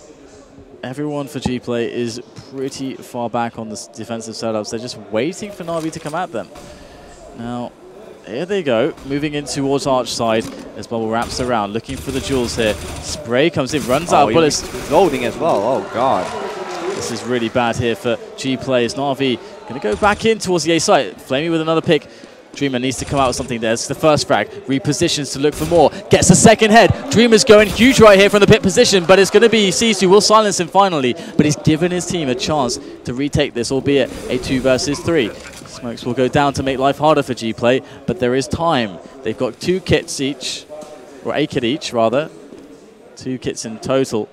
everyone for Gplay is pretty far back on the defensive setups. They're just waiting for Na'Vi to come at them. Now, here they go, moving in towards Arch side as Bubble wraps around, looking for the jewels here. Spray comes in, runs out of bullets. Loading as well, oh god. This is really bad here for Gplay as Na'Vi going to go back in towards the A site. Flamey with another pick. Dreamer needs to come out with something there. It's the first frag. Repositions to look for more. Gets a second head. Dreamer's going huge right here from the pit position, but it's going to be Sisu. Will silence him finally, but he's given his team a chance to retake this, albeit a 2 versus 3. Smokes will go down to make life harder for Gplay, but there is time. They've got 2 kits each, or a kit each, rather. 2 kits in total,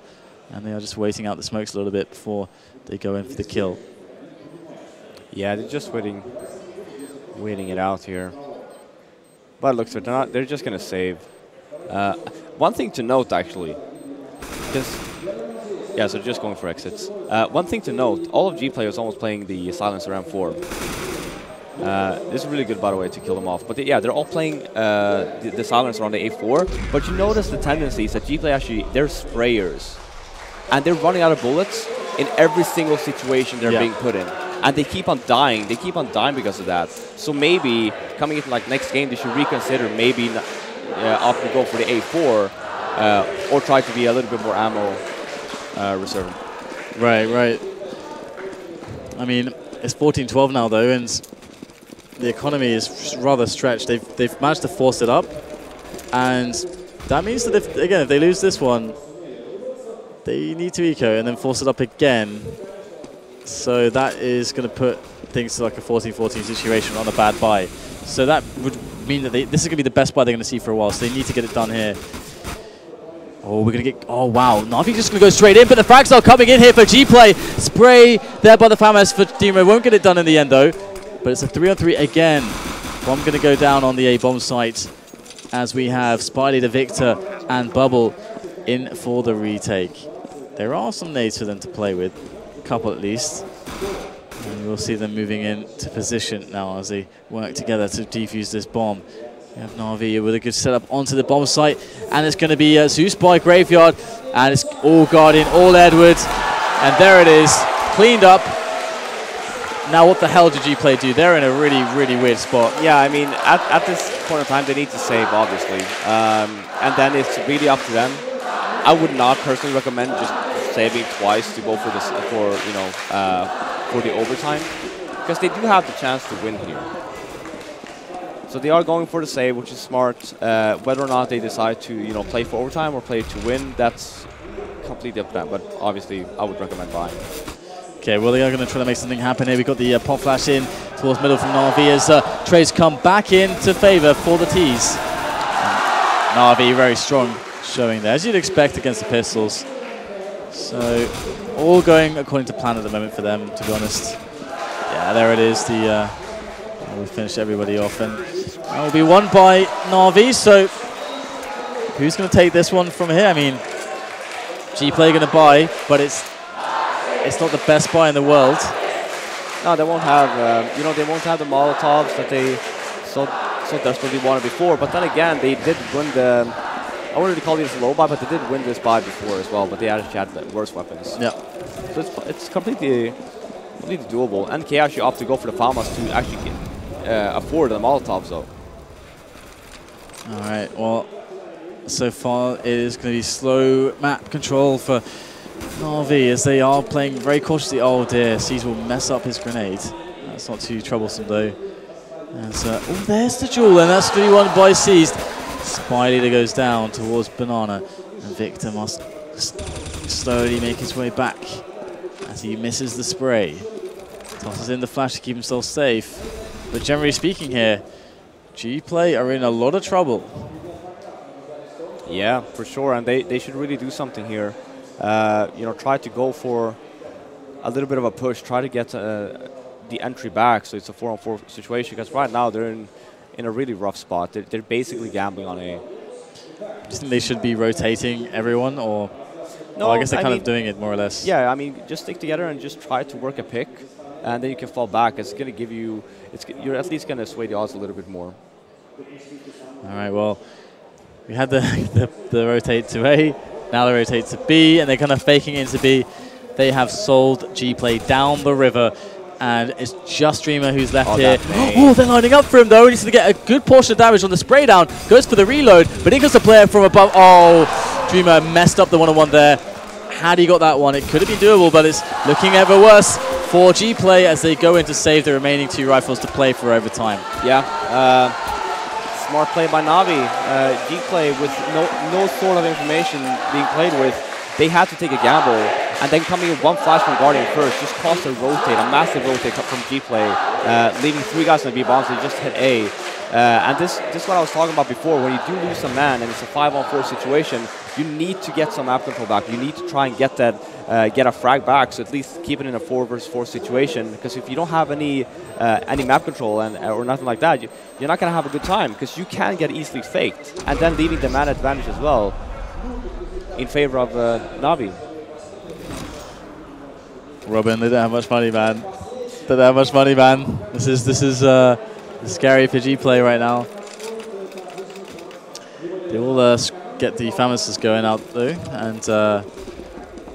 and they are just waiting out the smokes a little bit before they go in for the kill. Yeah, they're just waiting it out here. But it looks like they're just going to save. One thing to note, actually, yeah, so just going for exits. One thing to note, all of Gplay was almost playing the silencer M4. This is really good, by the way, to kill them off. But yeah, they're all playing the silencer on the A4. But you notice the tendencies that Gplay actually, they're sprayers. And they're running out of bullets in every single situation they're being put in. And they keep on dying. They keep on dying because of that. So maybe coming into like next game, they should reconsider maybe opting to go for the A4 or try to be a little bit more ammo reserved. Right, right. I mean, it's 14-12 now though, and the economy is rather stretched. They've managed to force it up, and that means that if they lose this one, they need to eco and then force it up again. So that is going to put things to like a 14-14 situation on a bad buy. So that would mean that this is going to be the best buy they're going to see for a while, so they need to get it done here. Oh, we're going to get... Oh, wow. Na'Vi's just going to go straight in, but the frags are coming in here for Gplay. Spray there by the FAMAS for Demo. Won't get it done in the end, though. But it's a 3-on-3 again. Bomb going to go down on the A-bomb site as we have Spidey, the Victor, and Bubble in for the retake. There are some nades for them to play with. A couple at least. And we'll see them moving into position now as they work together to defuse this bomb. We have Na'Vi with a good setup onto the bomb site, and it's going to be Zeus by Graveyard, and it's all Guardian, all Edwards, and there it is, cleaned up. Now what the hell did Gplay do? They're in a really, really weird spot. Yeah, I mean, at this point in time, they need to save, obviously, and then it's really up to them. I would not personally recommend just saving twice to go for this, for the overtime, because they do have the chance to win here. So they are going for the save, which is smart. Whether or not they decide to, play for overtime or play to win, that's completely up to them. But obviously, I would recommend buying. Okay, well, they are going to try to make something happen here. We've got the pop flash in towards middle from Na'Vi as Trey's come back into favor for the T's. Na'Vi very strong showing there, as you'd expect against the Pistols. So all going according to plan at the moment for them, to be honest. Yeah, there it is. We finished everybody off, and that will be won by Na'Vi. So who's going to take this one from here? I mean, Gplay going to buy, but it's not the best buy in the world. No, they won't have they won't have the Molotovs that they so desperately wanted before. But then again, they did win the. I wouldn't really call it a low buy, but they did win this buy before as well. But they actually had the worse weapons. Yeah. So it's completely doable. And K actually opted to go for the FAMAS to actually afford the Molotovs, though. All right. Well, so far it is going to be slow map control for Na'Vi as they are playing very cautiously. Oh dear, Seas will mess up his grenade. That's not too troublesome though. As, oh, there's the duel, and that's going to be won by Seas. Spidey that goes down towards Banana, and Victor must slowly make his way back as he misses the spray. Tosses in the flash to keep himself safe. But generally speaking here, Gplay are in a lot of trouble. Yeah, for sure, and they should really do something here. Try to go for a little bit of a push, try to get the entry back, so it's a 4-on-4 situation, because right now they're in a really rough spot. They're basically gambling on A. Do you think they should be rotating everyone, or? No, I guess they're kind of doing it more or less. Yeah, I mean, just stick together and just try to work a pick, and then you can fall back. It's going to give you, you're at least going to sway the odds a little bit more. All right, well, we had the rotate to A, now they rotate to B, and they're kind of faking into B. They have sold Gplay down the river, and it's just Dreamer who's left here. Oh, they're lining up for him though. He's going to get a good portion of damage on the spray down. Goes for the reload, but in goes the player from above. Oh, Dreamer messed up the one-on-one there. Had he got that one, it could have been doable, but it's looking ever worse for Gplay as they go in to save the remaining 2 rifles to play for overtime. Yeah, smart play by Na'Vi. Gplay with no sort of information being played with, they had to take a gamble, and then coming in one flash from Guardian first just caused a rotate, a massive rotate from Gplay, leaving 3 guys on the B bombs. They just hit A. And this is what I was talking about before. When you do lose a man and it's a 5-on-4 situation, you need to get some map control back. You need to try and get that, get a frag back, so at least keep it in a 4-versus-4 situation. Because if you don't have any map control or nothing like that, you're not going to have a good time, because you can get easily faked, and then leaving the man advantage as well in favor of Na'Vi. Robin, they don't have much money, man. They don't have much money, man. This is scary for Gplay right now. They will get the FAMAS going out though, and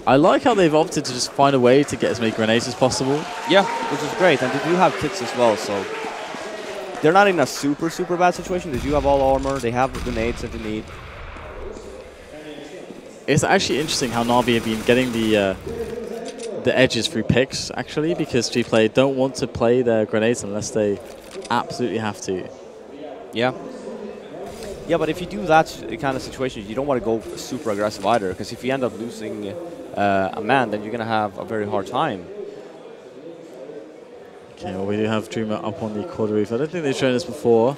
I like how they've opted to just find a way to get as many grenades as possible. Yeah, which is great, and they do have kits as well, so they're not in a super bad situation. They do have all armor. They have the grenades that they need. It's actually interesting how Na'Vi have been getting the edges through picks, actually, because Gplay don't want to play their grenades unless they absolutely have to. Yeah. Yeah, but if you do that kind of situation, you don't want to go super aggressive either, because if you end up losing a man, then you're going to have a very hard time. Okay, well, we do have Dreamer up on the quarter roof. I don't think they've shown us before.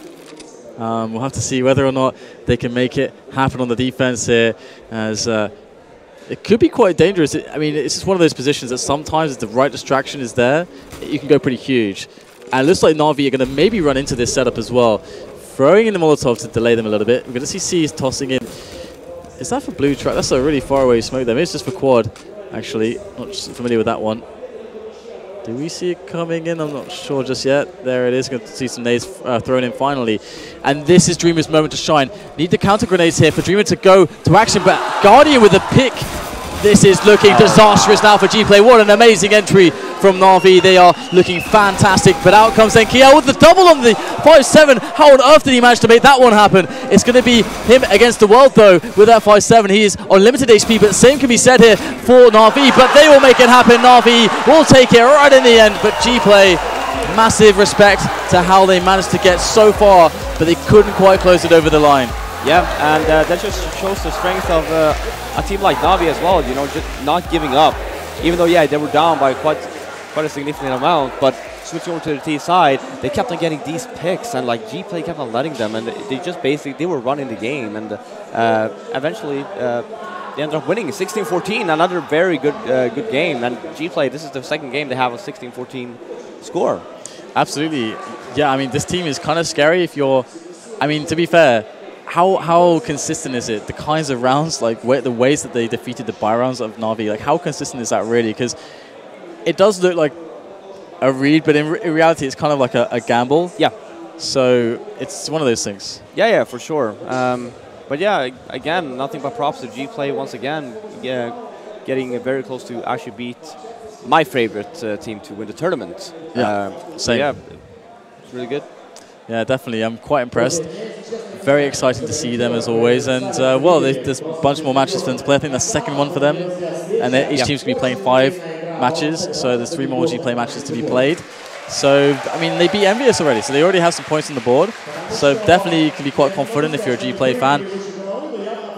We'll have to see whether or not they can make it happen on the defense here, as it could be quite dangerous. I mean, it's just one of those positions that sometimes if the right distraction is there, you can go pretty huge. And it looks like Na'Vi are going to maybe run into this setup as well. Throwing in the Molotov to delay them a little bit. We're going to see C's tossing in. Is that for blue track? That's a really far away smoke there. Maybe it's just for quad, actually. Not familiar with that one. Do we see it coming in? I'm not sure just yet. There it is. Going to see some nades thrown in finally. And this is Dreamer's moment to shine. Need the counter grenades here for Dreamer to go to action, but Guardian with a pick. This is looking disastrous now for Gplay. What an amazing entry from Na'Vi. They are looking fantastic, but out comes then Kiel with the double on the 5-7. How on earth did he manage to make that one happen? It's going to be him against the world, though, with that 5-7. He is on limited HP, but the same can be said here for Na'Vi, but they will make it happen. Na'Vi will take it right in the end, but Gplay, massive respect to how they managed to get so far, but they couldn't quite close it over the line. Yeah, and that just shows the strength of a team like Na'Vi as well, you know, just not giving up. Even though, yeah, they were down by quite a significant amount, but switching over to the T side, they kept on getting these picks, and like Gplay kept on letting them, and they just basically, they were running the game, and eventually they ended up winning 16-14, another very good game, and Gplay, this is the second game they have a 16-14 score. Absolutely. Yeah, I mean, this team is kind of scary if you're, I mean, to be fair, how consistent is it? The kinds of rounds, like the ways that they defeated the buy rounds of Na'Vi, like how consistent is that really? Because it does look like a read, but in reality, it's kind of like a gamble. Yeah. So it's one of those things. Yeah, for sure. But yeah, again, nothing but props to Gplay once again, getting very close to actually beat my favorite team to win the tournament. Yeah, same. Yeah, it's really good. Yeah, definitely. I'm quite impressed. Very exciting to see them as always. And well, there's a bunch more matches for them to play. I think that's the second one for them. And each team's going to be playing 5 matches. So there's 3 more Gplay matches to be played. So, I mean, they beat Envious already. So they already have some points on the board. So definitely you can be quite confident if you're a Gplay fan.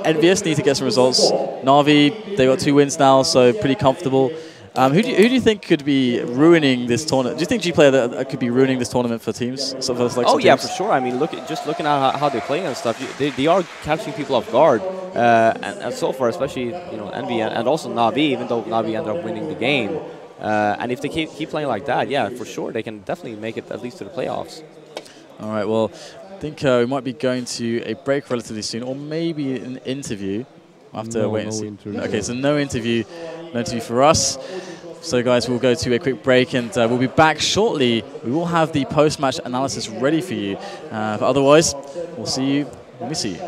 Envious need to get some results. Na'Vi, they got 2 wins now, so pretty comfortable. Who do you think could be ruining this tournament? Do you think Gplay could be ruining this tournament for teams? Yeah, for sure. I mean, just looking at how they're playing and stuff, they are catching people off guard. And so far, especially Envy and also Na'Vi, even though Na'Vi ended up winning the game. And if they keep playing like that, yeah, for sure, they can definitely make it at least to the playoffs. All right, well, I think we might be going to a break relatively soon, or maybe an interview. We'll have to wait and see. Interview. Okay, so no interview for us. So guys, we'll go to a quick break, and we'll be back shortly. We will have the post-match analysis ready for you. But otherwise, we'll see you when we see you.